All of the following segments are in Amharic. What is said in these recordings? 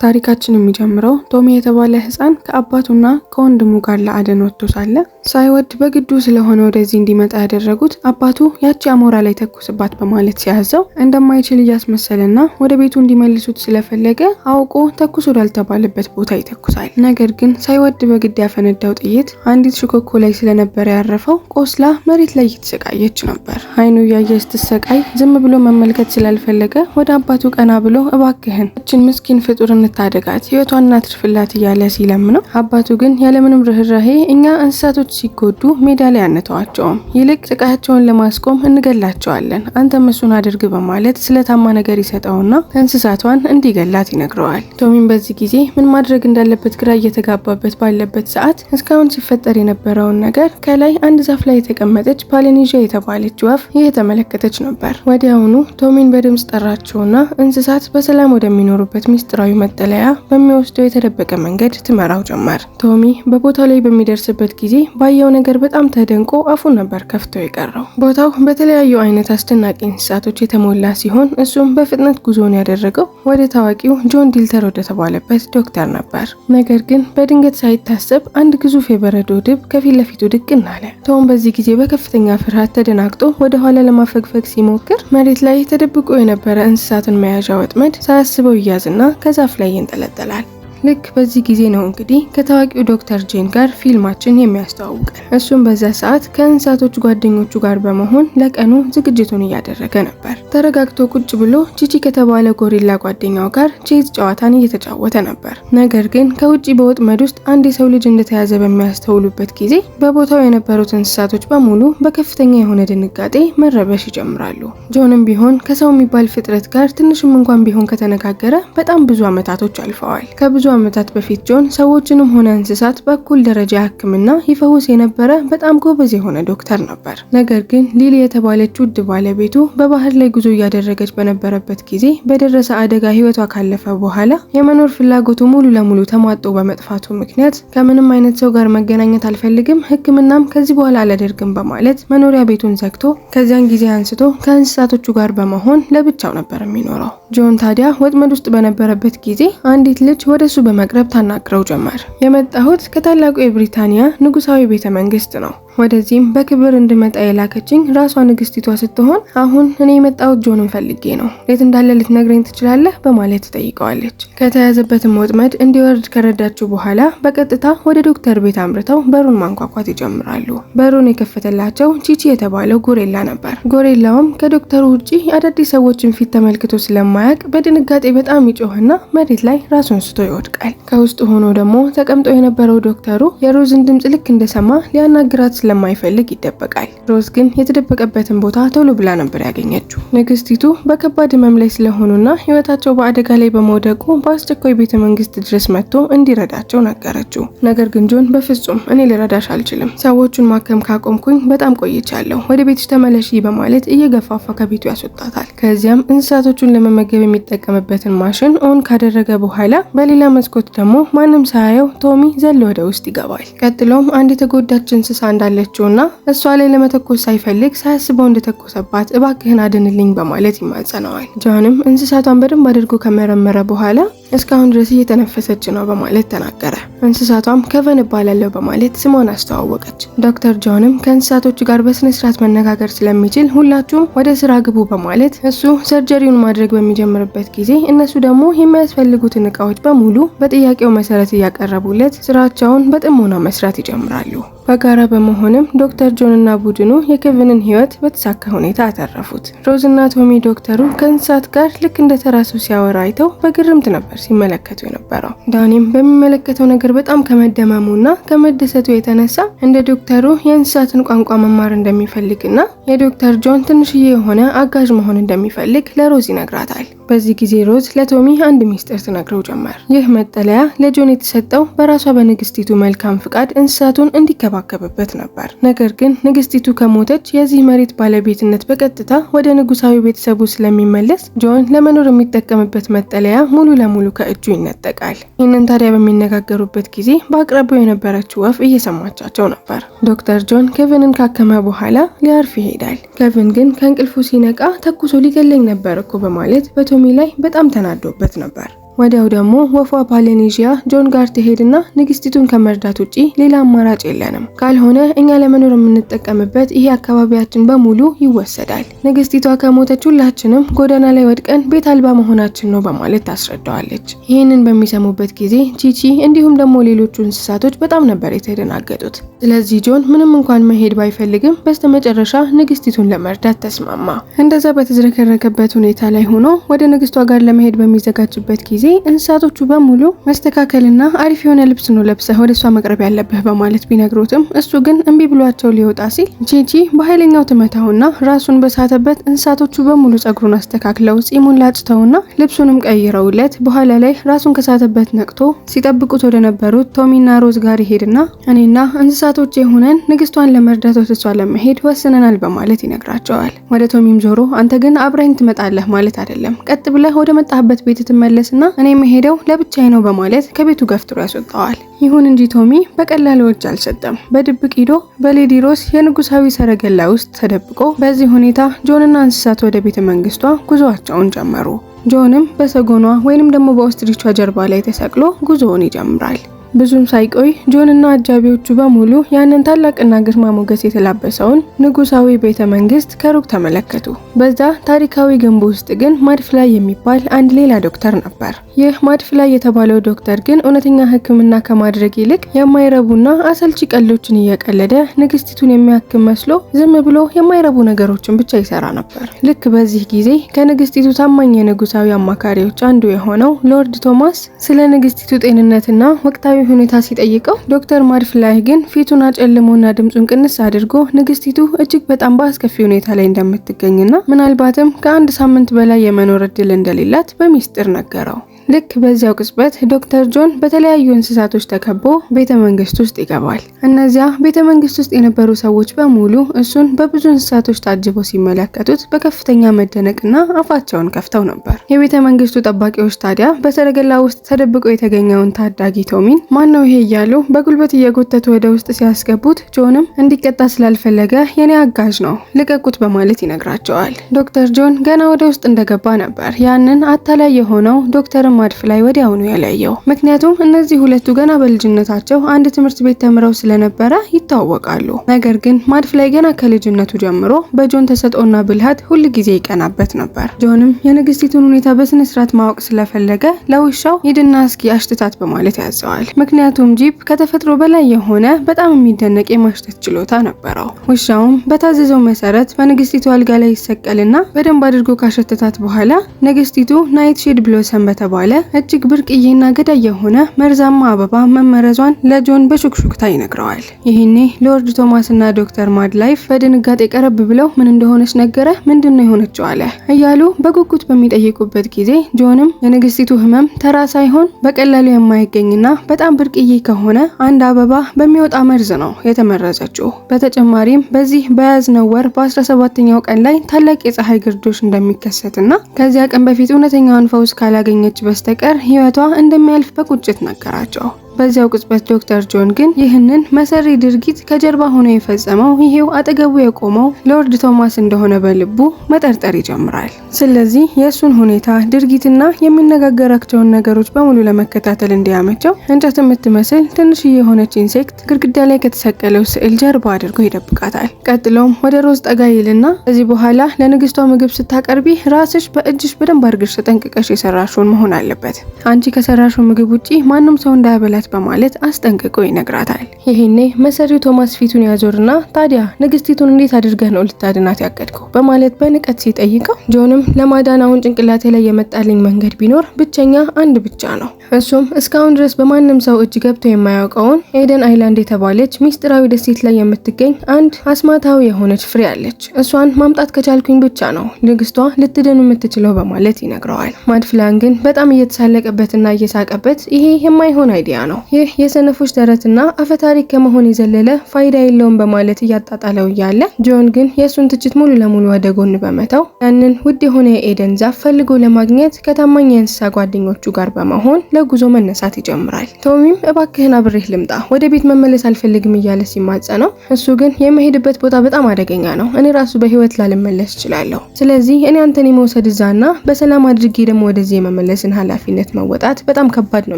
ታሪካችን የሚጀምረው ቶሚ የተባለ ህፃን ከአባቱና ከወንድሙ ጋር ለአደን ወጥቶ ሳለ ሳይወድ በግዱ ስለሆነ ወደዚህ እንዲመጣ ያደረጉት አባቱ ያቺ አሞራ ላይ ተኩስባት በማለት ሲያዘው እንደማይችል እያስመሰለና ወደ ቤቱ እንዲመልሱት ስለፈለገ አውቆ ተኩስ ወዳልተባለበት ቦታ ይተኩሳል። ነገር ግን ሳይወድ በግድ ያፈነዳው ጥይት አንዲት ሽኮኮ ላይ ስለነበረ ያረፈው ቆስላ መሬት ላይ እየተሰቃየች ነበር። አይኑ እያየ ስትሰቃይ ዝም ብሎ መመልከት ስላልፈለገ ወደ አባቱ ቀና ብሎ እባክህን እችን ምስኪን ፍጡር እንታደጋት ህይወቷን እናትርፍላት እያለ ሲለምነው አባቱ ግን ያለምንም ርህራሄ እኛ እንስሳቶች ሲጎዱ ሜዳ ላይ አንተዋቸውም፣ ይልቅ ስቃያቸውን ለማስቆም እንገላቸዋለን፣ አንተም እሱን አድርግ በማለት ስለታማ ነገር ይሰጠውና እንስሳቷን እንዲገላት ይነግረዋል። ቶሚም በዚህ ጊዜ ምን ማድረግ እንዳለበት ግራ እየተጋባበት ባለበት ሰዓት እስካሁን ሲፈጠር የነበረውን ነገር ከላይ አንድ ዛፍ ላይ የተቀመጠች ፖሊኔዥያ የተባለች ወፍ እየተመለከተች ነበር። ወዲያውኑ ቶሚን በድምጽ ጠራቸውና እንስሳት በሰላም ወደሚኖሩበት ሚስጥራዊ መጠለያ በሚወስደው የተደበቀ መንገድ ትመራው ጀመር። ቶሚ በቦታው ላይ በሚደርስበት ጊዜ ባየው ነገር በጣም ተደንቆ አፉን ነበር ከፍቶ የቀረው። ቦታው በተለያዩ አይነት አስደናቂ እንስሳቶች የተሞላ ሲሆን እሱም በፍጥነት ጉዞን ያደረገው ወደ ታዋቂው ጆን ዲልተር ወደ ተባለበት ዶክተር ነበር። ነገር ግን በድንገት ሳይታሰብ አንድ ግዙፍ የበረዶ ድብ ከፊት ለፊቱ ድቅን አለ። ቶም በዚህ ጊዜ በከፍተኛ ፍርሃት ተደናግጦ ወደ ኋላ ለማፈግፈግ ሲሞክር መሬት ላይ ተደብቆ የነበረ እንስሳትን መያዣ ወጥመድ ሳያስበው ይያዝና ከዛፍ ላይ ይንጠለጠላል። ልክ በዚህ ጊዜ ነው እንግዲህ ከታዋቂው ዶክተር ጄን ጋር ፊልማችን የሚያስተዋውቀን። እሱም በዛ ሰዓት ከእንስሳቶች ጓደኞቹ ጋር በመሆን ለቀኑ ዝግጅቱን እያደረገ ነበር። ተረጋግቶ ቁጭ ብሎ ቺቺ ከተባለ ጎሪላ ጓደኛው ጋር ቼዝ ጨዋታን እየተጫወተ ነበር። ነገር ግን ከውጪ በወጥመድ ውስጥ አንድ የሰው ልጅ እንደተያዘ በሚያስተውሉበት ጊዜ በቦታው የነበሩት እንስሳቶች በሙሉ በከፍተኛ የሆነ ድንጋጤ መረበሽ ይጀምራሉ። ጆንም ቢሆን ከሰው የሚባል ፍጥረት ጋር ትንሽም እንኳን ቢሆን ከተነጋገረ በጣም ብዙ ዓመታቶች አልፈዋል። ከብዙ ዓመታት በፊት ጆን ሰዎችንም ሆነ እንስሳት በኩል ደረጃ ሕክምና ይፈውስ የነበረ በጣም ጎበዝ የሆነ ዶክተር ነበር። ነገር ግን ሊሊ የተባለችው ውድ ባለቤቱ በባህር ላይ ጉዞ እያደረገች በነበረበት ጊዜ በደረሰ አደጋ ህይወቷ ካለፈ በኋላ የመኖር ፍላጎቱ ሙሉ ለሙሉ ተሟጦ በመጥፋቱ ምክንያት ከምንም አይነት ሰው ጋር መገናኘት አልፈልግም፣ ሕክምናም ከዚህ በኋላ አላደርግም በማለት መኖሪያ ቤቱን ዘግቶ ከዚያን ጊዜ አንስቶ ከእንስሳቶቹ ጋር በመሆን ለብቻው ነበር የሚኖረው። ጆን ታዲያ ወጥመድ ውስጥ በነበረበት ጊዜ አንዲት ልጅ ወደሱ በመቅረብ ታናግረው ጀመር። የመጣሁት ከታላቁ የብሪታንያ ንጉሳዊ ቤተ መንግስት ነው። ወደዚህም በክብር እንድመጣ የላከችኝ ራሷ ንግስቲቷ ስትሆን አሁን እኔ የመጣሁት ጆንን ፈልጌ ነው። የት እንዳለ ልትነግረኝ ትችላለህ? በማለት ትጠይቀዋለች። ከተያዘበትም ወጥመድ እንዲወርድ ከረዳችው በኋላ በቀጥታ ወደ ዶክተር ቤት አምርተው በሩን ማንኳኳት ይጀምራሉ። በሩን የከፈተላቸው ቺቺ የተባለው ጎሬላ ነበር። ጎሬላውም ከዶክተሩ ውጪ አዳዲስ ሰዎችን ፊት ተመልክቶ ስለማያውቅ በድንጋጤ በጣም ይጮህና መሬት ላይ ራሱን ስቶ ይወድቃል። ከውስጥ ሆኖ ደግሞ ተቀምጦ የነበረው ዶክተሩ የሮዝን ድምጽ ልክ እንደሰማ ሊያናግራት ስለማይፈልግ ይደበቃል። ሮዝ ግን የተደበቀበትን ቦታ ቶሎ ብላ ነበር ያገኘችው። ንግስቲቱ በከባድ ህመም ላይ ስለሆኑና ህይወታቸው በአደጋ ላይ በመውደቁ በአስቸኳይ ቤተ መንግስት ድረስ መጥቶ እንዲረዳቸው ነገረችው። ነገር ግን ጆን በፍጹም እኔ ልረዳሽ አልችልም፣ ሰዎቹን ማከም ካቆምኩኝ በጣም ቆይቻለሁ፣ ወደ ቤትሽ ተመለሺ በማለት እየገፋፋ ከቤቱ ያስወጣታል። ከዚያም እንስሳቶቹን ለመመገብ የሚጠቀምበትን ማሽን ኦን ካደረገ በኋላ በሌላ መስኮት ደግሞ ማንም ሳያየው ቶሚ ዘሎ ወደ ውስጥ ይገባል። ቀጥሎም አንድ የተጎዳች እንስሳ እንዳለችውና እሷ ላይ ለመተኮስ ሳይፈልግ ሳያስበው እንደተኮሰባት እባክህን አድንልኝ በማለት ይማጸነዋል። ጆንም እንስሳቷን በደንብ አድርጎ ከመረመረ በኋላ እስካሁን ድረስ እየተነፈሰች ነው በማለት ተናገረ። እንስሳቷም ከቨን እባላለሁ በማለት ስሟን አስተዋወቀች። ዶክተር ጆንም ከእንስሳቶቹ ጋር በስነ ስርዓት መነጋገር ስለሚችል ሁላችሁም ወደ ስራ ግቡ በማለት እሱ ሰርጀሪውን ማድረግ በሚጀምርበት ጊዜ እነሱ ደግሞ የሚያስፈልጉትን እቃዎች በሙሉ በጥያቄው መሰረት እያቀረቡለት ስራቸውን በጥሞና መስራት ይጀምራሉ። በጋራ በመሆንም ዶክተር ጆን እና ቡድኑ የኬቪንን ህይወት በተሳካ ሁኔታ አተረፉት። ሮዝ እና ቶሚ ዶክተሩ ከእንስሳት ጋር ልክ እንደተራሱ ሲያወራ አይተው በግርምት ነበር ሲመለከቱ የነበረው። ዳኒም በሚመለከተው ነገር በጣም ከመደመሙና ከመደሰቱ የተነሳ እንደ ዶክተሩ የእንስሳትን ቋንቋ መማር እንደሚፈልግና የዶክተር ጆን ትንሽዬ የሆነ አጋዥ መሆን እንደሚፈልግ ለሮዝ ይነግራታል። በዚህ ጊዜ ሮዝ ለቶሚ አንድ ሚስጥር ትነግረው ጀመር። ይህ መጠለያ ለጆን የተሰጠው በራሷ በንግስቲቱ መልካም ፍቃድ እንስሳቱን እንዲከባከብበት ነበር። ነገር ግን ንግስቲቱ ከሞተች የዚህ መሬት ባለቤትነት በቀጥታ ወደ ንጉሳዊ ቤተሰቡ ስለሚመለስ ጆን ለመኖር የሚጠቀምበት መጠለያ ሙሉ ለሙሉ ከእጁ ይነጠቃል። ይህንን ታዲያ በሚነጋገሩበት ጊዜ በአቅራቢያው የነበረችው ወፍ እየሰማቻቸው ነበር። ዶክተር ጆን ኬቪንን ካከመ በኋላ ሊያርፍ ይሄዳል። ኬቪን ግን ከእንቅልፉ ሲነቃ ተኩሶ ሊገለኝ ነበር እኮ በማለት በቶሚ ላይ በጣም ተናዶበት ነበር። ወዲያው ደግሞ ወፏ ፖሊኔዥያ ጆን ጋር ትሄድና ንግስቲቱን ከመርዳት ውጪ ሌላ አማራጭ የለንም፣ ካልሆነ እኛ ለመኖር የምንጠቀምበት ይሄ አካባቢያችን በሙሉ ይወሰዳል። ንግስቲቷ ከሞተች ሁላችንም ጎዳና ላይ ወድቀን ቤት አልባ መሆናችን ነው በማለት ታስረዳዋለች። ይህንን በሚሰሙበት ጊዜ ቺቺ እንዲሁም ደግሞ ሌሎቹ እንስሳቶች በጣም ነበር የተደናገጡት። ስለዚህ ጆን ምንም እንኳን መሄድ ባይፈልግም በስተመጨረሻ ንግስቲቱን ለመርዳት ተስማማ። እንደዛ በተዝረከረከበት ሁኔታ ላይ ሆኖ ወደ ንግስቷ ጋር ለመሄድ በሚዘጋጅበት ጊዜ እንስሳቶቹ በሙሉ መስተካከልና አሪፍ የሆነ ልብስ ነው ለብሰህ ወደ እሷ መቅረብ ያለብህ በማለት ቢነግሩትም እሱ ግን እምቢ ብሏቸው ሊወጣ ሲል ቺቺ በኃይለኛው ትመታውና ራሱን በሳተበት እንስሳቶቹ በሙሉ ጸጉሩን አስተካክለው ጺሙን ላጭተውና ልብሱንም ቀይረውለት በኋላ ላይ ራሱን ከሳተበት ነቅቶ ሲጠብቁት ወደ ነበሩት ቶሚና ሮዝ ጋር ይሄድና እኔና እንስሳቶች የሆነን ንግስቷን ለመርዳት ወደ እሷ ለመሄድ ወስነናል በማለት ይነግራቸዋል። ወደ ቶሚም ዞሮ አንተ ግን አብረኝ ትመጣለህ ማለት አይደለም፣ ቀጥ ብለህ ወደ መጣህበት ቤት ትመለስና እኔ የምሄደው ለብቻዬ ነው በማለት ከቤቱ ገፍትሮ ያስወጣዋል። ይሁን እንጂ ቶሚ በቀላሉ እጅ አልሰጠም። በድብቅ ሂዶ በሌዲ ሮዝ የንጉሳዊ ሰረገላ ውስጥ ተደብቆ በዚህ ሁኔታ ጆንና እንስሳት ወደ ቤተ መንግስቷ ጉዞአቸውን ጀመሩ። ጆንም በሰጎኗ ወይንም ደግሞ በኦስትሪቿ ጀርባ ላይ ተሰቅሎ ጉዞውን ይጀምራል። ብዙም ሳይቆይ ጆንና አጃቢዎቹ በሙሉ ያንን ታላቅና ግርማ ሞገስ የተላበሰውን ንጉሳዊ ቤተ መንግስት ከሩቅ ተመለከቱ። በዛ ታሪካዊ ግንብ ውስጥ ግን ማድፍላይ የሚባል አንድ ሌላ ዶክተር ነበር። ይህ ማድፍላይ የተባለው ዶክተር ግን እውነተኛ ሕክምና ከማድረግ ይልቅ የማይረቡና አሰልቺ ቀልዶችን እየቀለደ ንግስቲቱን የሚያክም መስሎ ዝም ብሎ የማይረቡ ነገሮችን ብቻ ይሰራ ነበር። ልክ በዚህ ጊዜ ከንግስቲቱ ታማኝ የንጉሳዊ አማካሪዎች አንዱ የሆነው ሎርድ ቶማስ ስለ ንግስቲቱ ጤንነትና ወቅታዊ ሁኔታ ሲጠይቀው ዶክተር ማድፍላይ ግን ፊቱን አጨልሞና ድምጹን ቅንስ አድርጎ ንግስቲቱ እጅግ በጣም በአስከፊ ሁኔታ ላይ እንደምትገኝና ምናልባትም ከአንድ ሳምንት በላይ የመኖር እድል እንደሌላት በሚስጥር ነገረው። ልክ በዚያው ቅጽበት ዶክተር ጆን በተለያዩ እንስሳቶች ተከቦ ቤተ መንግስት ውስጥ ይገባል። እነዚያ ቤተ መንግስት ውስጥ የነበሩ ሰዎች በሙሉ እሱን በብዙ እንስሳቶች ታጅበው ሲመለከቱት በከፍተኛ መደነቅና አፋቸውን ከፍተው ነበር። የቤተ መንግስቱ ጠባቂዎች ታዲያ በሰረገላ ውስጥ ተደብቆ የተገኘውን ታዳጊ ቶሚን ማነው ይሄ እያሉ በጉልበት እየጎተቱ ወደ ውስጥ ሲያስገቡት ጆንም እንዲቀጣ ስላልፈለገ የኔ አጋዥ ነው ልቀቁት በማለት ይነግራቸዋል። ዶክተር ጆን ገና ወደ ውስጥ እንደገባ ነበር ያንን አታላይ የሆነው ዶክተር ማድፍላይ ወዲያውኑ ያለየው። ምክንያቱም እነዚህ ሁለቱ ገና በልጅነታቸው አንድ ትምህርት ቤት ተምረው ስለነበረ ይታወቃሉ። ነገር ግን ማድፍላይ ገና ከልጅነቱ ጀምሮ በጆን ተሰጥኦና ብልሃት ሁል ጊዜ ይቀናበት ነበር። ጆንም የንግስቲቱን ሁኔታ በስነ ስርዓት ማወቅ ስለፈለገ ለውሻው ሂድና እስኪ አሽትታት በማለት ያዘዋል። ምክንያቱም ጂፕ ከተፈጥሮ በላይ የሆነ በጣም የሚደነቅ የማሽተት ችሎታ ነበረው። ውሻውም በታዘዘው መሰረት በንግስቲቱ አልጋ ላይ ይሰቀልና በደንብ አድርጎ ካሸተታት በኋላ ንግስቲቱ ናይት ሼድ ብሎሰም በተባለ እጅግ ብርቅዬና ገዳይ የሆነ መርዛማ አበባ መመረዟን ለጆን በሹክሹክታ ይነግረዋል። ይህኔ ሎርድ ቶማስና ዶክተር ማድላይፍ በድንጋጤ ቀረብ ብለው ምን እንደሆነች ነገረ ምንድነው የሆነችው አለ እያሉ በጉጉት በሚጠይቁበት ጊዜ ጆንም የንግስቲቱ ህመም ተራ ሳይሆን በቀላሉ የማይገኝና በጣም ብርቅዬ ከሆነ አንድ አበባ በሚወጣ መርዝ ነው የተመረዘችው። በተጨማሪም በዚህ በያዝነው ወር በ17ኛው ቀን ላይ ታላቅ የፀሐይ ግርዶሽ እንደሚከሰትና ከዚያ ቀን በፊት እውነተኛውን ፈውስ ካላገኘች በስተቀር ህይወቷ እንደሚያልፍ በቁጭት ነገራቸው። በዚያው ቅጽበት ዶክተር ጆን ግን ይህንን መሰሪ ድርጊት ከጀርባ ሆኖ የፈጸመው ይሄው አጠገቡ የቆመው ሎርድ ቶማስ እንደሆነ በልቡ መጠርጠር ይጀምራል። ስለዚህ የእሱን ሁኔታ ድርጊትና የሚነጋገራቸውን ነገሮች በሙሉ ለመከታተል እንዲያመቸው እንጨት የምትመስል ትንሽዬ የሆነች ኢንሴክት ግድግዳ ላይ ከተሰቀለው ስዕል ጀርባ አድርጎ ይደብቃታል። ቀጥሎም ወደ ሮዝ ጠጋ ይልና ከዚህ በኋላ ለንግስቷ ምግብ ስታቀርቢ ራስሽ በእጅሽ በደንብ አድርገሽ ተጠንቅቀሽ የሰራሽውን መሆን አለበት። አንቺ ከሰራሽው ምግብ ውጪ ማንም ሰው እንዳይበላ በማለት አስጠንቅቆ ይነግራታል። ይሄኔ መሰሪው ቶማስ ፊቱን ያዞርና ታዲያ ንግስቲቱን እንዴት አድርገህ ነው ልታድናት ያቀድከው በማለት በንቀት ሲጠይቀው ጆንም ለማዳን አሁን ጭንቅላቴ ላይ የመጣልኝ መንገድ ቢኖር ብቸኛ አንድ ብቻ ነው። እሱም እስካሁን ድረስ በማንም ሰው እጅ ገብቶ የማያውቀውን ኤደን አይላንድ የተባለች ሚስጥራዊ ደሴት ላይ የምትገኝ አንድ አስማታዊ የሆነች ፍሬ አለች። እሷን ማምጣት ከቻልኩኝ ብቻ ነው ንግስቷ ልትድን የምትችለው በማለት ይነግረዋል። ማድፍላን ግን በጣም እየተሳለቀበትና እየሳቀበት ይሄ የማይሆን አይዲያ ነው። ይህ የሰነፎች ተረትና አፈታሪክ ከመሆን የዘለለ ፋይዳ የለውም በማለት እያጣጣለው እያለ ጆን ግን የእሱን ትችት ሙሉ ለሙሉ ወደ ጎን በመተው ያንን ውድ የሆነ የኤደን ዛፍ ፈልጎ ለማግኘት ከታማኝ የእንስሳ ጓደኞቹ ጋር በመሆን ለጉዞ መነሳት ይጀምራል። ቶሚም እባክህን አብሬህ ልምጣ፣ ወደ ቤት መመለስ አልፈልግም እያለ ሲማጸነው፣ እሱ ግን የመሄድበት ቦታ በጣም አደገኛ ነው፣ እኔ ራሱ በህይወት ላልመለስ እችላለሁ። ስለዚህ እኔ አንተን የመውሰድ እዛና በሰላም አድርጌ ደግሞ ወደዚህ የመመለስን ኃላፊነት መወጣት በጣም ከባድ ነው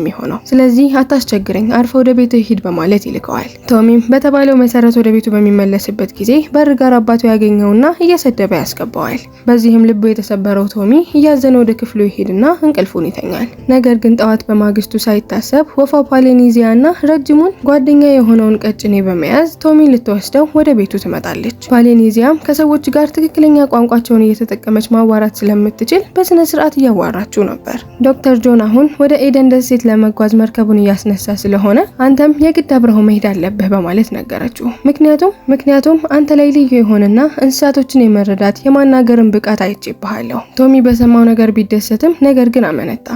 የሚሆነው። ስለዚህ አታስቸግረኝ፣ አርፈ ወደ ቤት ሂድ በማለት ይልከዋል። ቶሚም በተባለው መሰረት ወደ ቤቱ በሚመለስበት ጊዜ በር ጋር አባቱ ያገኘውና እየሰደበ ያስገባዋል። በዚህም ልቡ የተሰበረው ቶሚ እያዘነ ወደ ክፍሉ ይሄድና እንቅልፉን ይተኛል። ነገር ግን ጠዋት በማግስቱ ሳይታሰብ ወፋ ፓሌኒዚያና ረጅሙን ጓደኛ የሆነውን ቀጭኔ በመያዝ ቶሚን ልትወስደው ወደ ቤቱ ትመጣለች። ፓሌኒዚያም ከሰዎች ጋር ትክክለኛ ቋንቋቸውን እየተጠቀመች ማዋራት ስለምትችል በስነ ስርዓት እያዋራችው ነበር። ዶክተር ጆን አሁን ወደ ኤደን ደሴት ለመጓዝ መርከቡን እያስነሳ ስለሆነ አንተም የግድ አብረው መሄድ አለብህ በማለት ነገረችው። ምክንያቱም አንተ ላይ ልዩ የሆነና እንስሳቶችን የመረዳት የማናገርን ብቃት አይቼብሃለሁ። ቶሚ በሰማው ነገር ቢደሰትም ነገር ግን አመነታ።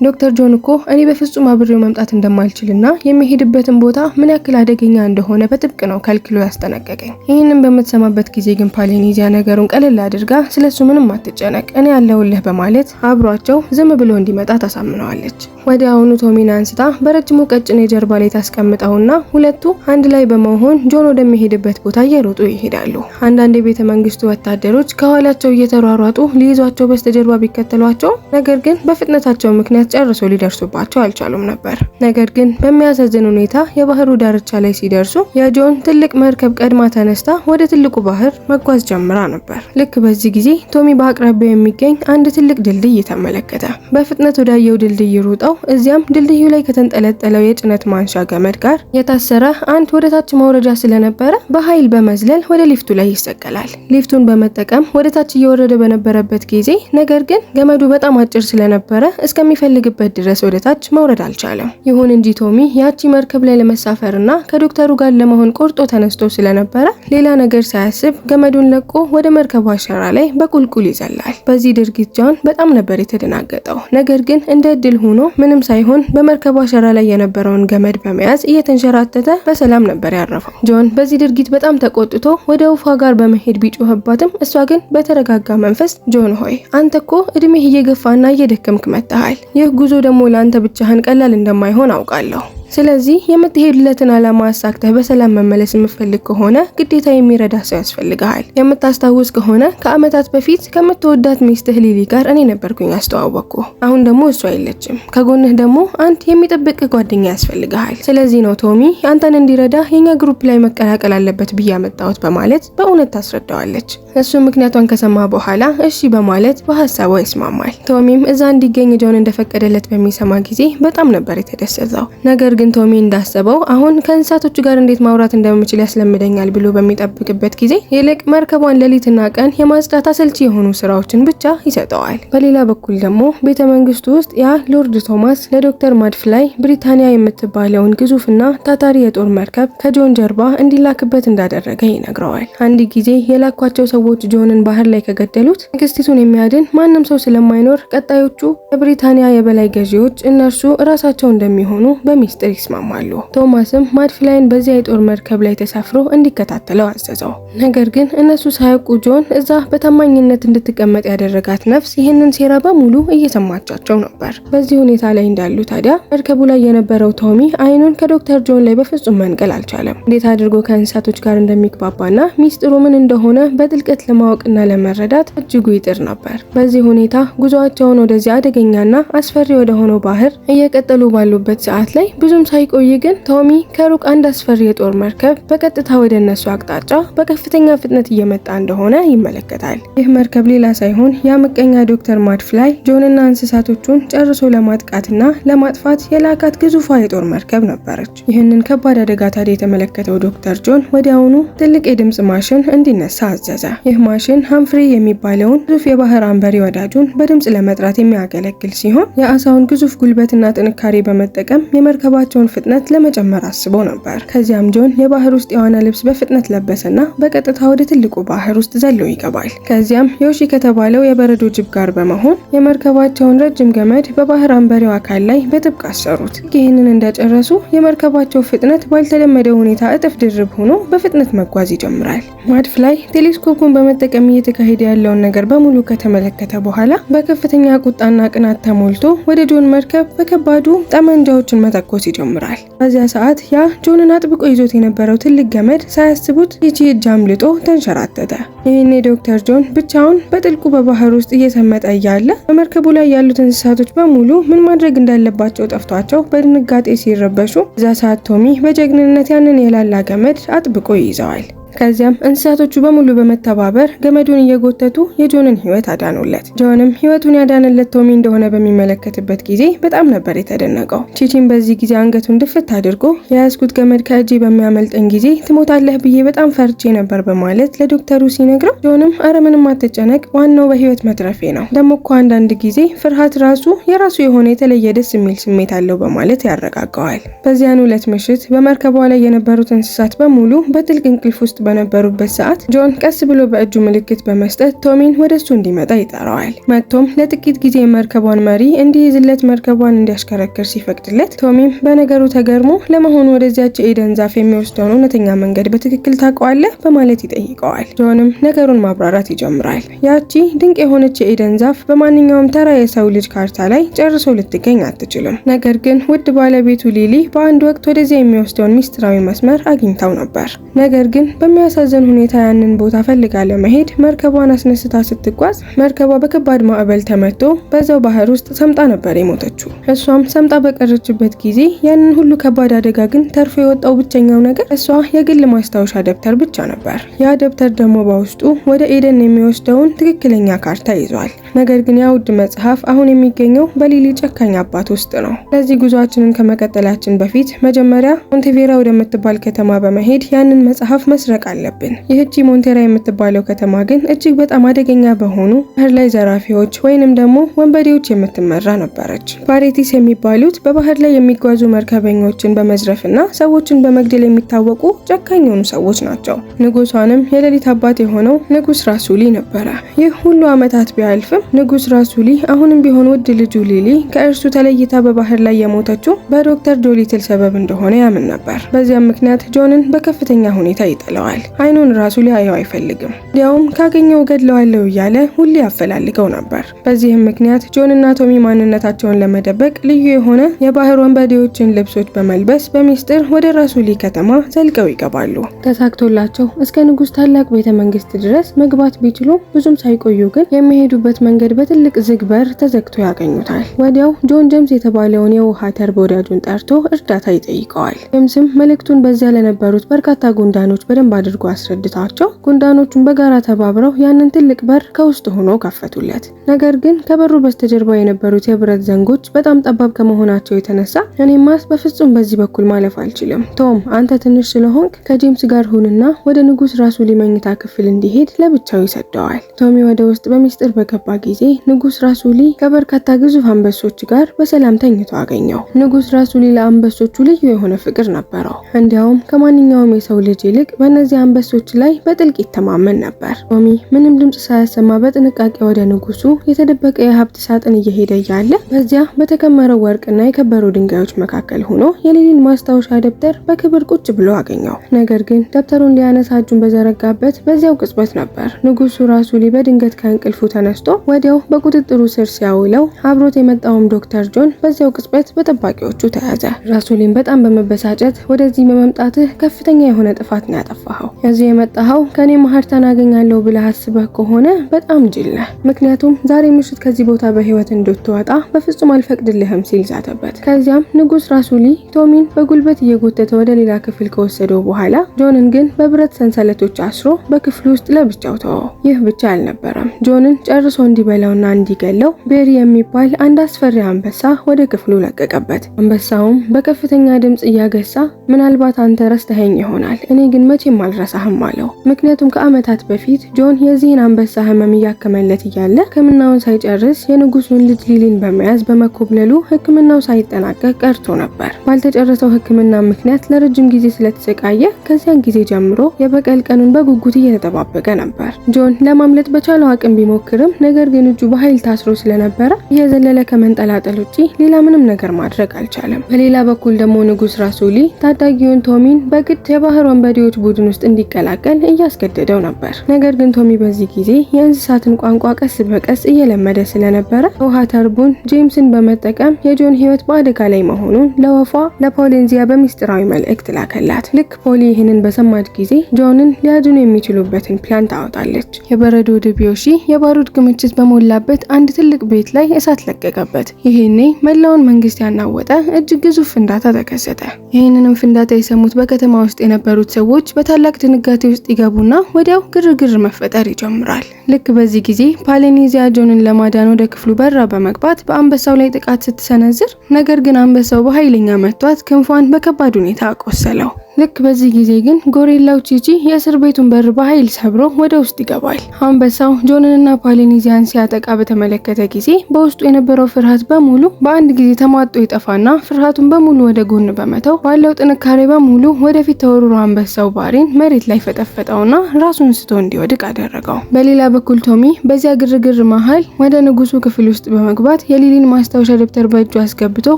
ዶክተር ጆን እኮ እኔ በፍጹም አብሬው መምጣት እንደማልችልና የሚሄድበትን ቦታ ምን ያክል አደገኛ እንደሆነ በጥብቅ ነው ከልክሎ ያስጠነቀቀኝ። ይህንን በምትሰማበት ጊዜ ግን ፓሌኒዚያ ነገሩን ቀለል አድርጋ ስለሱ ምንም አትጨነቅ፣ እኔ ያለውልህ በማለት አብሯቸው ዝም ብሎ እንዲመጣ ታሳምነዋለች። ወዲያውኑ ቶሚን አንስታ በረጅሙ ቀጭኔ ጀርባ ላይ ታስቀምጠውና ሁለቱ አንድ ላይ በመሆን ጆን ወደሚሄድበት ቦታ እየሮጡ ይሄዳሉ። አንዳንድ የቤተ መንግስቱ ወታደሮች ከኋላቸው እየተሯሯጡ ሊይዟቸው በስተጀርባ ቢከተሏቸው፣ ነገር ግን በፍጥነታቸው ምክንያት ጨርሶ ሊደርሱባቸው አልቻሉም ነበር። ነገር ግን በሚያሳዝን ሁኔታ የባህሩ ዳርቻ ላይ ሲደርሱ የጆን ትልቅ መርከብ ቀድማ ተነስታ ወደ ትልቁ ባህር መጓዝ ጀምራ ነበር። ልክ በዚህ ጊዜ ቶሚ በአቅራቢያው የሚገኝ አንድ ትልቅ ድልድይ ተመለከተ። በፍጥነት ወዳየው ድልድይ ሩጠው እዚያም ድልድዩ ላይ ከተንጠለጠለው የጭነት ማንሻ ገመድ ጋር የታሰረ አንድ ወደ ታች መውረጃ ስለነበረ በኃይል በመዝለል ወደ ሊፍቱ ላይ ይሰቀላል። ሊፍቱን በመጠቀም ወደ ታች እየወረደ በነበረበት ጊዜ ነገር ግን ገመዱ በጣም አጭር ስለነበረ እስከሚፈልግበት ድረስ ወደ ታች መውረድ አልቻለም። ይሁን እንጂ ቶሚ ያቺ መርከብ ላይ ለመሳፈርና ከዶክተሩ ጋር ለመሆን ቆርጦ ተነስቶ ስለነበረ ሌላ ነገር ሳያስብ ገመዱን ለቆ ወደ መርከቡ አሸራ ላይ በቁልቁል ይዘላል። በዚህ ድርጊት ጆን በጣም ነበር የተደናገጠው። ነገር ግን እንደ እድል ሆኖ ምንም ሳይሆን በመርከቡ አሸራ ላይ የነበረውን ገመድ በመያዝ እየተንሸራተተ በሰላም ነበር ያረፈው። ጆን በዚህ ድርጊት በጣም ተቆጥቶ ወደ ውፋ ጋር በመሄድ ቢጮህባትም እሷ ግን በተረጋጋ መንፈስ ጆን ሆይ አንተ እኮ እድሜህ እየገፋና እየደከምክ መጥተሃል። ይህ ጉዞ ደግሞ ለአንተ ብቻህን ቀላል እንደማይሆን አውቃለሁ። ስለዚህ የምትሄድለትን ዓላማ አሳክተህ በሰላም መመለስ የምትፈልግ ከሆነ ግዴታ የሚረዳ ሰው ያስፈልግሃል። የምታስታውስ ከሆነ ከዓመታት በፊት ከምትወዳት ሚስትህ ሊሊ ጋር እኔ ነበርኩኝ ያስተዋወቅኩ። አሁን ደግሞ እሷ የለችም። ከጎንህ ደግሞ አንድ የሚጠብቅ ጓደኛ ያስፈልግሃል። ስለዚህ ነው ቶሚ አንተን እንዲረዳ የኛ ግሩፕ ላይ መቀላቀል አለበት ብዬ ያመጣሁት በማለት በእውነት ታስረዳዋለች። እሱ ምክንያቷን ከሰማ በኋላ እሺ በማለት በሐሳቧ ይስማማል። ቶሚም እዛ እንዲገኝ ጆን እንደፈቀደለት በሚሰማ ጊዜ በጣም ነበር የተደሰተው። ነገር ግን ቶሚ እንዳሰበው አሁን ከእንስሳቶቹ ጋር እንዴት ማውራት እንደምችል ያስለምደኛል ብሎ በሚጠብቅበት ጊዜ ይልቅ መርከቧን ሌሊትና ቀን የማጽዳት አሰልቺ የሆኑ ስራዎችን ብቻ ይሰጠዋል። በሌላ በኩል ደግሞ ቤተ መንግስቱ ውስጥ ያ ሎርድ ቶማስ ለዶክተር ማድፍላይ ብሪታንያ የምትባለውን ግዙፍና ታታሪ የጦር መርከብ ከጆን ጀርባ እንዲላክበት እንዳደረገ ይነግረዋል። አንድ ጊዜ የላኳቸው ሰዎች ጆንን ባህር ላይ ከገደሉት ንግስቲቱን የሚያድን ማንም ሰው ስለማይኖር ቀጣዮቹ የብሪታንያ የበላይ ገዢዎች እነርሱ እራሳቸው እንደሚሆኑ በሚስጥር ይስማማሉ። ቶማስም ማድፍላይን በዚያ የጦር መርከብ ላይ ተሳፍሮ እንዲከታተለው አዘዘው። ነገር ግን እነሱ ሳያውቁ ጆን እዛ በታማኝነት እንድትቀመጥ ያደረጋት ነፍስ ይህንን ሴራ በሙሉ እየሰማቻቸው ነበር። በዚህ ሁኔታ ላይ እንዳሉ ታዲያ መርከቡ ላይ የነበረው ቶሚ አይኑን ከዶክተር ጆን ላይ በፍጹም መንቀል አልቻለም። እንዴት አድርጎ ከእንስሳቶች ጋር እንደሚግባባና ሚስጥሩ ምን እንደሆነ በጥልቀት ለማወቅና ለመረዳት እጅጉ ይጥር ነበር። በዚህ ሁኔታ ጉዞአቸውን ወደዚያ አደገኛና አስፈሪ ወደ ሆነው ባህር እየቀጠሉ ባሉበት ሰዓት ላይ ብዙም ሳይቆይ ግን ቶሚ ከሩቅ አንድ አስፈሪ የጦር መርከብ በቀጥታ ወደ እነሱ አቅጣጫ በከፍተኛ ፍጥነት እየመጣ እንደሆነ ይመለከታል። ይህ መርከብ ሌላ ሳይሆን ያ ምቀኛ ዶክተር ማድፍላይ ጆንና እንስሳቶቹን ጨርሶ ለማጥቃትና ለማጥፋት የላካት ግዙፏ የጦር መርከብ ነበረች። ይህንን ከባድ አደጋ ታዲያ የተመለከተው ዶክተር ጆን ወዲያውኑ ትልቅ የድምጽ ማሽን እንዲነሳ አዘዘ። ይህ ማሽን ሃምፍሪ የሚባለውን ግዙፍ የባህር አንበሪ ወዳጁን በድምጽ ለመጥራት የሚያገለግል ሲሆን የአሳውን ግዙፍ ጉልበትና ጥንካሬ በመጠቀም የመርከባቸው የመርከባቸውን ፍጥነት ለመጨመር አስበው ነበር። ከዚያም ጆን የባህር ውስጥ የዋና ልብስ በፍጥነት ለበሰና በቀጥታ ወደ ትልቁ ባህር ውስጥ ዘሎ ይገባል። ከዚያም ዮሺ ከተባለው የበረዶ ጅብ ጋር በመሆን የመርከባቸውን ረጅም ገመድ በባህር አንበሪው አካል ላይ በጥብቅ አሰሩት። ይህንን እንደጨረሱ የመርከባቸው ፍጥነት ባልተለመደ ሁኔታ እጥፍ ድርብ ሆኖ በፍጥነት መጓዝ ይጀምራል። ማድፍላይ ቴሌስኮፑን በመጠቀም እየተካሄደ ያለውን ነገር በሙሉ ከተመለከተ በኋላ በከፍተኛ ቁጣና ቅናት ተሞልቶ ወደ ጆን መርከብ በከባዱ ጠመንጃዎችን መተኮስ ይጀምራል። በዚያ ሰዓት ያ ጆንን አጥብቆ ይዞት የነበረው ትልቅ ገመድ ሳያስቡት ይቺ እጅ አምልጦ ተንሸራተተ። ይህኔ ዶክተር ጆን ብቻውን በጥልቁ በባህር ውስጥ እየሰመጠ እያለ በመርከቡ ላይ ያሉት እንስሳቶች በሙሉ ምን ማድረግ እንዳለባቸው ጠፍቷቸው በድንጋጤ ሲረበሹ፣ እዛ ሰዓት ቶሚ በጀግንነት ያንን የላላ ገመድ አጥብቆ ይይዘዋል። ከዚያም እንስሳቶቹ በሙሉ በመተባበር ገመዱን እየጎተቱ የጆንን ሕይወት አዳኑለት። ጆንም ሕይወቱን ያዳነለት ቶሚ እንደሆነ በሚመለከትበት ጊዜ በጣም ነበር የተደነቀው። ቺቺም በዚህ ጊዜ አንገቱን ድፍት አድርጎ የያዝኩት ገመድ ከእጄ በሚያመልጠኝ ጊዜ ትሞታለህ ብዬ በጣም ፈርቼ ነበር በማለት ለዶክተሩ ሲነግረው፣ ጆንም አረ ምንም አትጨነቅ፣ ዋናው በሕይወት መትረፌ ነው። ደሞ እኮ አንዳንድ ጊዜ ፍርሃት ራሱ የራሱ የሆነ የተለየ ደስ የሚል ስሜት አለው በማለት ያረጋጋዋል። በዚያን ዕለት ምሽት በመርከቧ ላይ የነበሩት እንስሳት በሙሉ በጥልቅ እንቅልፍ ውስጥ በነበሩበት ሰዓት ጆን ቀስ ብሎ በእጁ ምልክት በመስጠት ቶሚን ወደሱ እንዲመጣ ይጠራዋል። መጥቶም ለጥቂት ጊዜ መርከቧን መሪ እንዲይዝለት መርከቧን እንዲያሽከረክር ሲፈቅድለት ቶሚም በነገሩ ተገርሞ ለመሆኑ ወደዚያች ኤደን ዛፍ የሚወስደውን እውነተኛ መንገድ በትክክል ታውቀዋለህ በማለት ይጠይቀዋል። ጆንም ነገሩን ማብራራት ይጀምራል። ያቺ ድንቅ የሆነች የኤደን ዛፍ በማንኛውም ተራ የሰው ልጅ ካርታ ላይ ጨርሶ ልትገኝ አትችልም። ነገር ግን ውድ ባለቤቱ ሊሊ በአንድ ወቅት ወደዚያ የሚወስደውን ሚስጥራዊ መስመር አግኝታው ነበር። ነገር ግን በሚያሳዝን ሁኔታ ያንን ቦታ ፈልጋ ለመሄድ መርከቧን አስነስታ ስትጓዝ መርከቧ በከባድ ማዕበል ተመቶ በዛው ባህር ውስጥ ሰምጣ ነበር የሞተችው። እሷም ሰምጣ በቀረችበት ጊዜ ያንን ሁሉ ከባድ አደጋ ግን ተርፎ የወጣው ብቸኛው ነገር እሷ የግል ማስታወሻ ደብተር ብቻ ነበር። ያ ደብተር ደግሞ በውስጡ ወደ ኤደን የሚወስደውን ትክክለኛ ካርታ ይዟል። ነገር ግን ያ ውድ መጽሐፍ አሁን የሚገኘው በሊሊ ጨካኝ አባት ውስጥ ነው። ለዚህ ጉዟችንን ከመቀጠላችን በፊት መጀመሪያ ሞንቴቬራ ወደምትባል ከተማ በመሄድ ያንን መጽሐፍ መስረቅ አለብን። ይህቺ ሞንቴራ የምትባለው ከተማ ግን እጅግ በጣም አደገኛ በሆኑ ባህር ላይ ዘራፊዎች ወይንም ደግሞ ወንበዴዎች የምትመራ ነበረች። ፓሬቲስ የሚባሉት በባህር ላይ የሚጓዙ መርከበኞችን በመዝረፍና ሰዎችን በመግደል የሚታወቁ ጨካኝ የሆኑ ሰዎች ናቸው። ንጉሷንም የሌሊት አባት የሆነው ንጉስ ራሱሊ ነበረ። ይህ ሁሉ ዓመታት ቢያልፍም ንጉስ ራሱሊ አሁንም ቢሆን ውድ ልጁ ሊሊ ከእርሱ ተለይታ በባህር ላይ የሞተችው በዶክተር ዶሊትል ሰበብ እንደሆነ ያምን ነበር። በዚያም ምክንያት ጆንን በከፍተኛ ሁኔታ ይጠለዋል። አይኑን ራሱ ሊያየው አይፈልግም። እንዲያውም ካገኘው ገድለዋለሁ እያለ ሁሌ ያፈላልገው ነበር። በዚህም ምክንያት ጆን እና ቶሚ ማንነታቸውን ለመደበቅ ልዩ የሆነ የባህር ወንበዴዎችን ልብሶች በመልበስ በሚስጥር ወደ ራሱሊ ከተማ ዘልቀው ይገባሉ። ተሳክቶላቸው እስከ ንጉስ ታላቅ ቤተ መንግስት ድረስ መግባት ቢችሉ ብዙም ሳይቆዩ ግን የሚሄዱበት መንገድ በትልቅ ዝግ በር ተዘግቶ ያገኙታል። ወዲያው ጆን ጀምስ የተባለውን የውሃ ተርብ ወዳጁን ጠርቶ እርዳታ ይጠይቀዋል። ጀምስም መልእክቱን በዚያ ለነበሩት በርካታ ጉንዳኖች በደንብ አድርጎ አስረድታቸው ጉንዳኖቹን በጋራ ተባብረው ያንን ትልቅ በር ከውስጥ ሆኖ ከፈቱለት። ነገር ግን ከበሩ በስተጀርባ የነበሩት የብረት ዘንጎች በጣም ጠባብ ከመሆናቸው የተነሳ እኔማስ በፍጹም በዚህ በኩል ማለፍ አልችልም። ቶም አንተ ትንሽ ስለሆንክ ከጄምስ ጋር ሁንና ወደ ንጉስ ራሱሊ መኝታ ክፍል እንዲሄድ ለብቻው ይሰደዋል። ቶሚ ወደ ውስጥ በሚስጥር በገባ ጊዜ ንጉስ ራሱሊ ከበርካታ ግዙፍ አንበሶች ጋር በሰላም ተኝቶ አገኘው። ንጉስ ራሱሊ ለአንበሶቹ ልዩ የሆነ ፍቅር ነበረው። እንዲያውም ከማንኛውም የሰው ልጅ ይልቅ በእነዚህ አንበሶች ላይ በጥልቅ ይተማመን ነበር። ቶሚ ምንም ድምጽ ሳያሰማ በጥንቃቄ ወደ ንጉሱ የተደበቀ የሀብት ሳጥን እየሄደ እያለ በዚያ በተከመረው ወርቅና የከበሩ ድንጋዮች መካከል ሆኖ የሊሊን ማስታወሻ ደብተር በክብር ቁጭ ብሎ አገኘው። ነገር ግን ደብተሩን ሊያነሳ እጁን በዘረጋበት በዚያው ቅጽበት ነበር ንጉሱ ራሱሊ በድንገት ከእንቅልፉ ተነስቶ ወዲያው በቁጥጥሩ ስር ሲያውለው አብሮት የመጣውም ዶክተር ጆን በዚያው ቅጽበት በጠባቂዎቹ ተያዘ። ራሱሊን በጣም በመበሳጨት ወደዚህ በመምጣትህ ከፍተኛ የሆነ ጥፋት ነው ያጠፋኸው። እዚህ የመጣኸው ከኔ ማህርታን አገኛለሁ ብለህ አስበህ ከሆነ በጣም ጅል ነህ። ምክንያቱም ዛሬ ምሽት ከዚህ ቦታ በህይወት እንድትወጣ በፍጹም አልፈቅድልህም ሲል ዛተበት። ከዚያም ንጉስ ራሱሊ ቶሚን በጉልበት እየጎተተ ወደ ሌላ ክፍል ከወሰደው በኋላ ጆንን ግን በብረት ሰንሰለቶች አስሮ በክፍሉ ውስጥ ለብቻው ተወው። ይህ ብቻ አልነበረም። ጆንን ጨርሶ እንዲበላውና እንዲገለው ቤሪ የሚባል አንድ አስፈሪ አንበሳ ወደ ክፍሉ ለቀቀበት። አንበሳውም በከፍተኛ ድምጽ እያገሳ ምናልባት አንተ ረስተኸኝ ይሆናል፣ እኔ ግን መቼም አልረሳህም አለው። ምክንያቱም ከዓመታት በፊት ጆን የዚህን አንበሳ ህመም እያከመለት እያለ ህክምናውን ሳይጨርስ የንጉሱን ልጅ ሊሊን በመያዝ በመኮብለሉ ህክምናው ሳይጠናቀቅ ቀርቶ ነበር። ባልተጨረሰው ህክምና ምክንያት ለረጅም ጊዜ ስለተሰቃየ ከዚያን ጊዜ ጀምሮ የበቀል ቀኑን በጉጉት እየተጠባበቀ ነበር። ጆን ለማምለጥ በቻለው አቅም ቢሞክርም ነገር ግን እጁ በኃይል ታስሮ ስለነበረ እየዘለለ ከመንጠላጠል ውጪ ሌላ ምንም ነገር ማድረግ አልቻለም። በሌላ በኩል ደግሞ ንጉስ ራሱሊ ታዳጊውን ቶሚን በግድ የባህር ወንበዴዎች ቡድን ውስጥ እንዲቀላቀል እያስገደደው ነበር። ነገር ግን ቶሚ በዚህ ጊዜ የእንስሳትን ቋንቋ ቀስ በቀስ እየለመደ ስለነበረ ውሃ ተርቡን ጄምስን በመጠቀም የጆን ህይወት በአደጋ ላይ መሆኑን ለወፏ ለፖሊንዚያ በሚስጥራዊ መልእክት ላከላት። ልክ ፖሊ ይህንን በሰማች ጊዜ ጆንን ሊያድኑ የሚችሉበትን ፕላን ታወጣለች። የበረዶ ድብ ዮሺ የባሩድ ክምችት በሞላበት አንድ ትልቅ ቤት ላይ እሳት ለቀቀበት። ይሄኔ መላውን መንግስት ያናወጠ እጅግ ግዙፍ ፍንዳታ ተከሰተ። ይህንንም ፍንዳታ የሰሙት በከተማ ውስጥ የነበሩት ሰዎች በታላቅ ድንጋጤ ውስጥ ይገቡና ወዲያው ግርግር መፈጠር ይጀምራል። ልክ በዚህ ጊዜ ፖሊኔዚያ ጆንን ለማዳን ወደ ክፍሉ በራ በመግባት በአንበሳው ላይ ጥቃት ስትሰነዝር፣ ነገር ግን አንበሳው በኃይለኛ መቷት ክንፏን በከባድ ሁኔታ አቆሰለው። ልክ በዚህ ጊዜ ግን ጎሪላው ቺቺ የእስር ቤቱን በር በኃይል ሰብሮ ወደ ውስጥ ይገባል። አንበሳው ጆንንና ፖሊኔዚያን ሲያጠቃ በተመለከተ ጊዜ በውስጡ የነበረው ፍርሃት በሙሉ በአንድ ጊዜ ተሟጦ ይጠፋና ፍርሃቱን በሙሉ ወደ ጎን በመተው ባለው ጥንካሬ በሙሉ ወደፊት ተወርሮ አንበሳው ባሪን መሬት ላይ ፈጠፈጠውና ራሱን ስቶ እንዲወድቅ አደረገው። በሌላ በኩል ቶሚ በዚያ ግርግር መሃል ወደ ንጉሱ ክፍል ውስጥ በመግባት የሊሊን ማስታወሻ ደብተር በእጁ አስገብቶ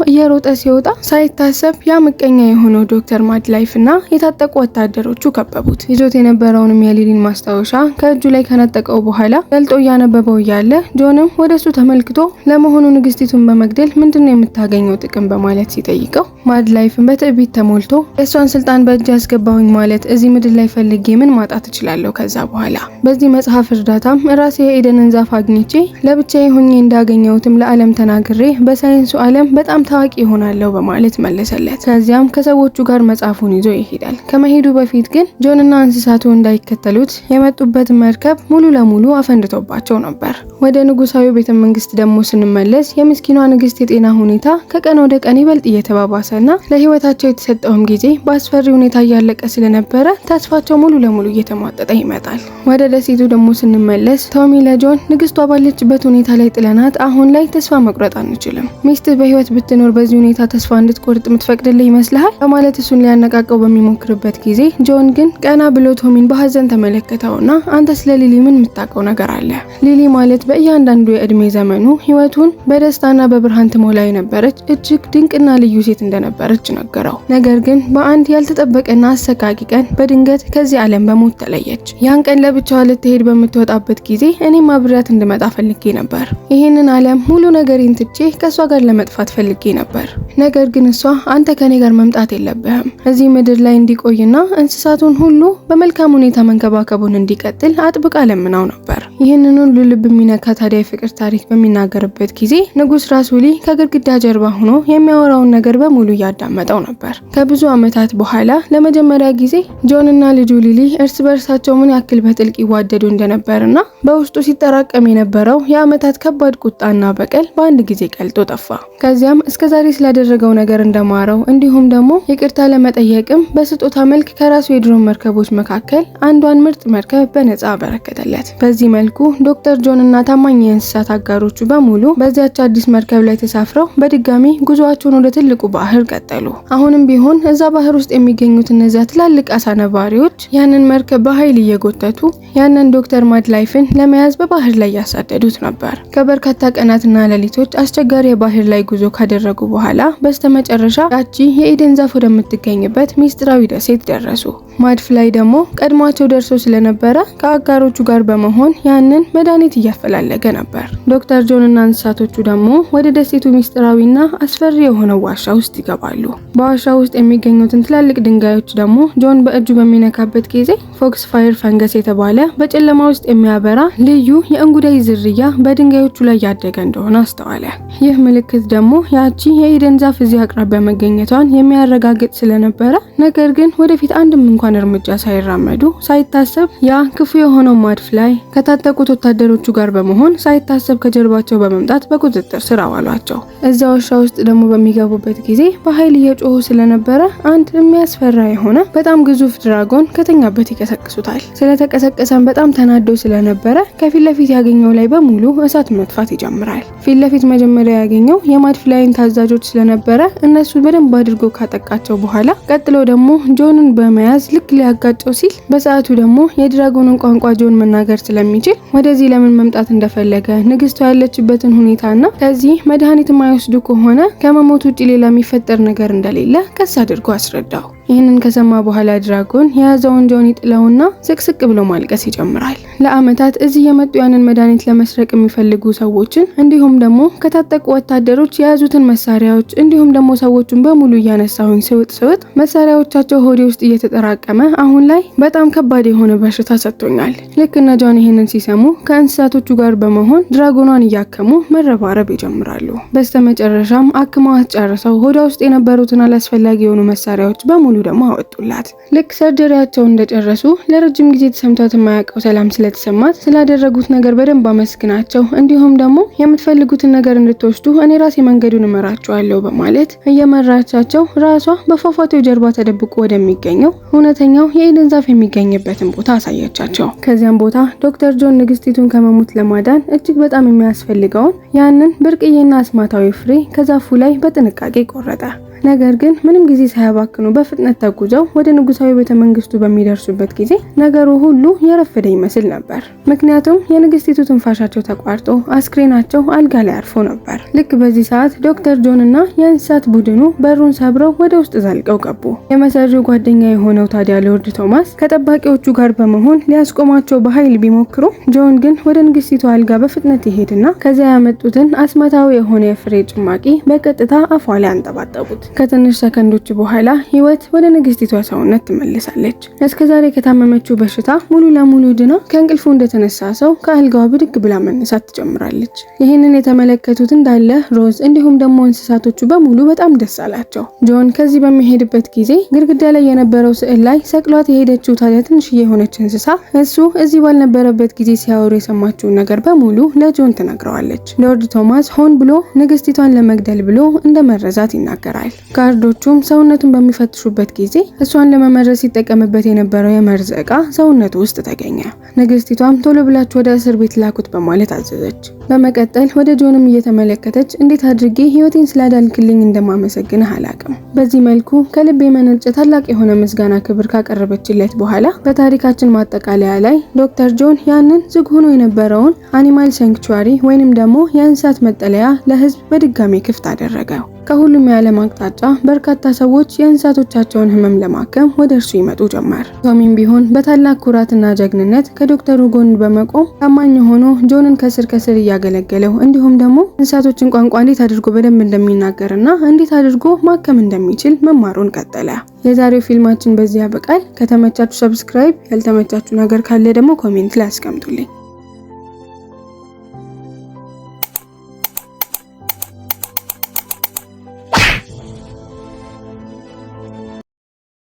እየሮጠ ሲወጣ ሳይታሰብ ያ ምቀኛ የሆነው ዶክተር ማድላይፍ እና የታጠቁ ወታደሮቹ ከበቡት። ይዞት የነበረውንም የሊሊን ማስታወሻ ከእጁ ላይ ከነጠቀው በኋላ ገልጦ እያነበበው እያለ ጆንም ወደሱ ተመልክቶ ለመሆኑ ንግስቲቱን በመግደል ምንድነው የምታገኘው ጥቅም በማለት ሲጠይቀው ማድላይፍን በትዕቢት ተሞልቶ የእሷን ስልጣን በእጅ ያስገባሁኝ ማለት እዚህ ምድር ላይ ፈልጌ ምን ማጣት እችላለሁ? ከዛ በኋላ በዚህ መጽሐፍ እርዳታም ራሴ የኤደንን ዛፍ አግኝቼ ለብቻዬ ሆኜ እንዳገኘሁትም ለዓለም ተናግሬ በሳይንሱ ዓለም በጣም ታዋቂ ይሆናለሁ በማለት መለሰለት። ከዚያም ከሰዎቹ ጋር መጽሐፉን ይዞ ይሄዳል። ከመሄዱ በፊት ግን ጆንና እንስሳቱ እንዳይከተሉት የመጡበት መርከብ ሙሉ ለሙሉ አፈንድቶባቸው ነበር። ወደ ንጉሳዊ ቤተ መንግስት ደግሞ ስንመለስ የምስኪኗ ንግስት የጤና ሁኔታ ከቀን ወደ ቀን ይበልጥ እየተባባሰና ለህይወታቸው የተሰጠውም ጊዜ በአስፈሪ ሁኔታ እያለቀ ስለነበረ ተስፋቸው ሙሉ ለሙሉ እየተሟጠጠ ይመጣል። ወደ ደሴቱ ደግሞ ስንመለስ ቶሚ ለጆን ንግስቷ ባለችበት ሁኔታ ላይ ጥለናት አሁን ላይ ተስፋ መቁረጥ አንችልም፣ ሚስት በህይወት ብትኖር በዚህ ሁኔታ ተስፋ እንድትቆርጥ የምትፈቅድልህ ይመስልሃል? በማለት እሱን ሊያነቃቀው በሚሞክርበት ጊዜ ጆን ግን ቀና ብሎ ቶሚን በሐዘን ተመለከተውና አንተ ስለ ሊሊ ምን የምታውቀው ነገር አለ? ሊሊ ማለት በእያንዳንዱ የእድሜ ዘመኑ ህይወቱን በደስታና በብርሃን ትሞላ የነበረች እጅግ ድንቅና ልዩ ሴት እንደነበረች ነገረው። ነገር ግን በአንድ ያልተጠበቀና አሰቃቂ ቀን በድንገት ከዚህ ዓለም በሞት ተለየች። ያን ቀን ለብቻዋ ልትሄድ በምትወጣበት ጊዜ እኔም አብሬያት እንድመጣ ፈልጌ ነበር። ይህንን ዓለም ሙሉ ነገሬን ትቼ ከሷ ጋር ለመጥፋት ፈልጌ ነበር። ነገር ግን እሷ አንተ ከኔ ጋር መምጣት የለብህም፣ እዚህ ምድር ላይ እንዲቆይና እንስሳቱን ሁሉ በመልካም ሁኔታ መንከባከቡን እንዲቀጥል አጥብቃ ለምናው ነበር። ይህንን ሁሉ ልብ የሚነካ ታዲያ የፍቅር ታሪክ በሚናገርበት ጊዜ ንጉስ ራሱሊ ከግድግዳ ጀርባ ሆኖ የሚያወራውን ነገር በሙሉ እያዳመጠው ነበር። ከብዙ ዓመታት በኋላ ለመጀመሪያ ጊዜ ጆንና ልጁ ሊሊ እርስ በርሳቸው ምን ያክል በጥልቅ ይዋደዱ እንደነበርና በውስጡ ሲጠራቀም የነበረው የዓመታት ከባድ ቁጣና በቀል በአንድ ጊዜ ቀልጦ ጠፋ። ከዚያም እስከዛሬ ስላደረገው ነገር እንደማረው እንዲሁም ደግሞ ይቅርታ ለመጠየቅም በስጦታ መልክ ከራሱ የድሮን መርከቦች መካከል አንዷን ምርጥ መርከብ በነፃ አበረከተለት። በዚህ መልኩ ዶክተር ጆን እና ታማኝ የእንስሳት አጋሮቹ በሙሉ በዚያች አዲስ መርከብ ላይ ተሳፍረው በድጋሚ ጉዞአቸውን ወደ ትልቁ ባህር ቀጠሉ። አሁንም ቢሆን እዛ ባህር ውስጥ የሚገኙት እነዚያ ትላልቅ አሳ ነባሪዎች ያንን መርከብ በኃይል እየጎተቱ ያንን ዶክተር ማድላይፍን ለመያዝ በባህር ላይ ያሳደዱት ነበር። ከበርካታ ቀናትና ሌሊቶች አስቸጋሪ የባህር ላይ ጉዞ ካደረጉ በኋላ በስተመጨረሻ ያቺ የኤደን ዛፍ ወደምትገኝበት ሚስጥራዊ ደሴት ደረሱ። ማድፍላይ ደግሞ ቀድሟቸው ደርሶ ስለነበረ ከአጋሮቹ ጋር በመሆን ያንን መድኃኒት እያፈላለገ ነበር። ዶክተር ጆን እና እንስሳቶቹ ደግሞ ወደ ደሴቱ ሚስጥራዊና አስፈሪ የሆነው ዋሻ ውስጥ ይገባሉ። በዋሻ ውስጥ የሚገኙትን ትላልቅ ድንጋዮች ደግሞ ጆን በእጁ በሚነካበት ጊዜ ፎክስ ፋየር ፈንገስ የተባለ በጨለማ ውስጥ የሚያበራ ልዩ የእንጉዳይ ዝርያ በድንጋዮቹ ላይ ያደገ እንደሆነ አስተዋለ። ይህ ምልክት ደግሞ ያቺ የኤደን ዛፍ እዚህ አቅራቢያ መገኘቷን የሚያረጋግጥ ስለነበረ ነገር ግን ወደፊት አንድም እንኳን እርምጃ ሳይራመዱ ሳይታሰብ ያ ክፉ የሆነው ማድፍላይ ከታጠቁት ወታደሮቹ ጋር በመሆን ሳይታሰብ ከጀርባቸው በመምጣት በቁጥጥር ስር አዋሏቸው። እዛ ዋሻ ውስጥ ደግሞ በሚገቡበት ጊዜ በኃይል እየጮሁ ስለነበረ አንድ የሚያስፈራ የሆነ በጣም ግዙፍ ድራጎን ከተኛበት ይቀሰቅሱታል። ስለተቀሰቀሰን በጣም ተናዶ ስለነበረ ከፊት ለፊት ያገኘው ላይ በሙሉ እሳት መጥፋት ይጀምራል። ፊት ለፊት መጀመሪያ ያገኘው የማድፍላይን ታዛዦች ስለነበረ እነሱ በደንብ አድርጎ ካጠቃቸው በኋላ ቀጥሎ ደግሞ ጆንን በመያዝ ልክ ሊያጋጨው ሲል በሰዓቱ ደግሞ የድራጎንን ቋንቋ ጆን መናገር ስለሚችል ወደዚህ ለምን መምጣት እንደፈለገ ንግስቷ ያለችበትን ሁኔታና ከዚህ መድኃኒት የማይወስዱ ከሆነ ከመሞት ውጪ ሌላ የሚፈጠር ነገር እንደሌለ ቀስ አድርጎ አስረዳው። ይህንን ከሰማ በኋላ ድራጎን የያዘውን ጆን ይጥለውና ስቅስቅ ብሎ ማልቀስ ይጀምራል። ለአመታት እዚህ የመጡ ያንን መድኃኒት ለመስረቅ የሚፈልጉ ሰዎችን እንዲሁም ደግሞ ከታጠቁ ወታደሮች የያዙትን መሳሪያዎች እንዲሁም ደግሞ ሰዎችን በሙሉ እያነሳሁኝ ስውጥ መሳሪያዎቻቸው ሆዴ ውስጥ እየተጠራቀመ አሁን ላይ በጣም ከባድ የሆነ በሽታ ሰጥቶኛል። ልክ እነ ጆን ይህንን ሲሰሙ ከእንስሳቶቹ ጋር በመሆን ድራጎኗን እያከሙ መረባረብ ይጀምራሉ። በስተመጨረሻም አክመዋት ጨርሰው ሆዷ ውስጥ የነበሩትን አላስፈላጊ የሆኑ መሳሪያዎች በሙሉ ደግሞ አወጡላት። ልክ ሰርጀሪያቸውን እንደጨረሱ ለረጅም ጊዜ ተሰምቷት የማያውቀው ሰላም ስለተሰማት ስላደረጉት ነገር በደንብ አመስግናቸው እንዲሁም ደግሞ የምትፈልጉትን ነገር እንድትወስዱ እኔ ራሴ መንገዱን እመራቸዋለሁ በማለት እየመራቻቸው ራሷ በፏፏቴው ጀርባ ተደብቆ ወደሚገኘው እውነተኛው የኤደን ዛፍ የሚገኝበትን ቦታ አሳየቻቸው። ከዚያም ቦታ ዶክተር ጆን ንግስቲቱን ከመሞት ለማዳን እጅግ በጣም የሚያስፈልገውን ያንን ብርቅዬና አስማታዊ ፍሬ ከዛፉ ላይ በጥንቃቄ ቆረጠ። ነገር ግን ምንም ጊዜ ሳያባክኑ በፍጥነት ተጉዘው ወደ ንጉሳዊ ቤተመንግስቱ በሚደርሱበት ጊዜ ነገሩ ሁሉ የረፈደ ይመስል ነበር። ምክንያቱም የንግስቲቱ ትንፋሻቸው ተቋርጦ አስክሬናቸው አልጋ ላይ አርፎ ነበር። ልክ በዚህ ሰዓት ዶክተር ጆን እና የእንስሳት ቡድኑ በሩን ሰብረው ወደ ውስጥ ዘልቀው ገቡ። የመሰሪው ጓደኛ የሆነው ታዲያ ሎርድ ቶማስ ከጠባቂዎቹ ጋር በመሆን ሊያስቆማቸው በኃይል ቢሞክሩ ጆን ግን ወደ ንግስቲቱ አልጋ በፍጥነት ይሄድና ከዚያ ያመጡትን አስማታዊ የሆነ የፍሬ ጭማቂ በቀጥታ አፏ ላይ አንጠባጠቡት። ከትንሽ ሰከንዶች በኋላ ህይወት ወደ ንግስቲቷ ሰውነት ትመለሳለች። እስከዛሬ ከታመመችው በሽታ ሙሉ ለሙሉ ድና ከእንቅልፉ እንደተነሳ ሰው ከአልጋዋ ብድግ ብላ መነሳት ትጀምራለች። ይህንን የተመለከቱት እንዳለ ሮዝ እንዲሁም ደግሞ እንስሳቶቹ በሙሉ በጣም ደስ አላቸው። ጆን ከዚህ በሚሄድበት ጊዜ ግድግዳ ላይ የነበረው ስዕል ላይ ሰቅሏት የሄደችው ታዲያ ትንሽዬ የሆነች እንስሳ እሱ እዚህ ባልነበረበት ጊዜ ሲያወሩ የሰማችውን ነገር በሙሉ ለጆን ትነግረዋለች። ሎርድ ቶማስ ሆን ብሎ ንግስቲቷን ለመግደል ብሎ እንደመረዛት ይናገራል። ጋርዶቹም ሰውነቱን በሚፈትሹበት ጊዜ እሷን ለመመረዝ ሲጠቀምበት የነበረው የመርዝ ዕቃ ሰውነቱ ውስጥ ተገኘ። ንግስቲቷም ቶሎ ብላችሁ ወደ እስር ቤት ላኩት በማለት አዘዘች። በመቀጠል ወደ ጆንም እየተመለከተች እንዴት አድርጌ ህይወቴን ስላዳንክልኝ እንደማመሰግንህ አላቅም። በዚህ መልኩ ከልብ የመነጨ ታላቅ የሆነ ምስጋና ክብር ካቀረበችለት በኋላ በታሪካችን ማጠቃለያ ላይ ዶክተር ጆን ያንን ዝግ ሆኖ የነበረውን አኒማል ሳንክቹዋሪ ወይንም ደግሞ የእንስሳት መጠለያ ለህዝብ በድጋሚ ክፍት አደረገው። ከሁሉም የዓለም አቅጣጫ በርካታ ሰዎች የእንስሳቶቻቸውን ህመም ለማከም ወደ እርሱ ይመጡ ጀመር። ቶሚም ቢሆን በታላቅ ኩራትና ጀግንነት ከዶክተሩ ጎን በመቆም ታማኝ ሆኖ ጆንን ከስር እያገለገለው እንዲሁም ደግሞ እንስሳቶችን ቋንቋ እንዴት አድርጎ በደንብ እንደሚናገርና እንዴት አድርጎ ማከም እንደሚችል መማሩን ቀጠለ። የዛሬው ፊልማችን በዚህ ያበቃል። ከተመቻችሁ ሰብስክራይብ፣ ያልተመቻችሁ ነገር ካለ ደግሞ ኮሜንት ላይ አስቀምጡልኝ።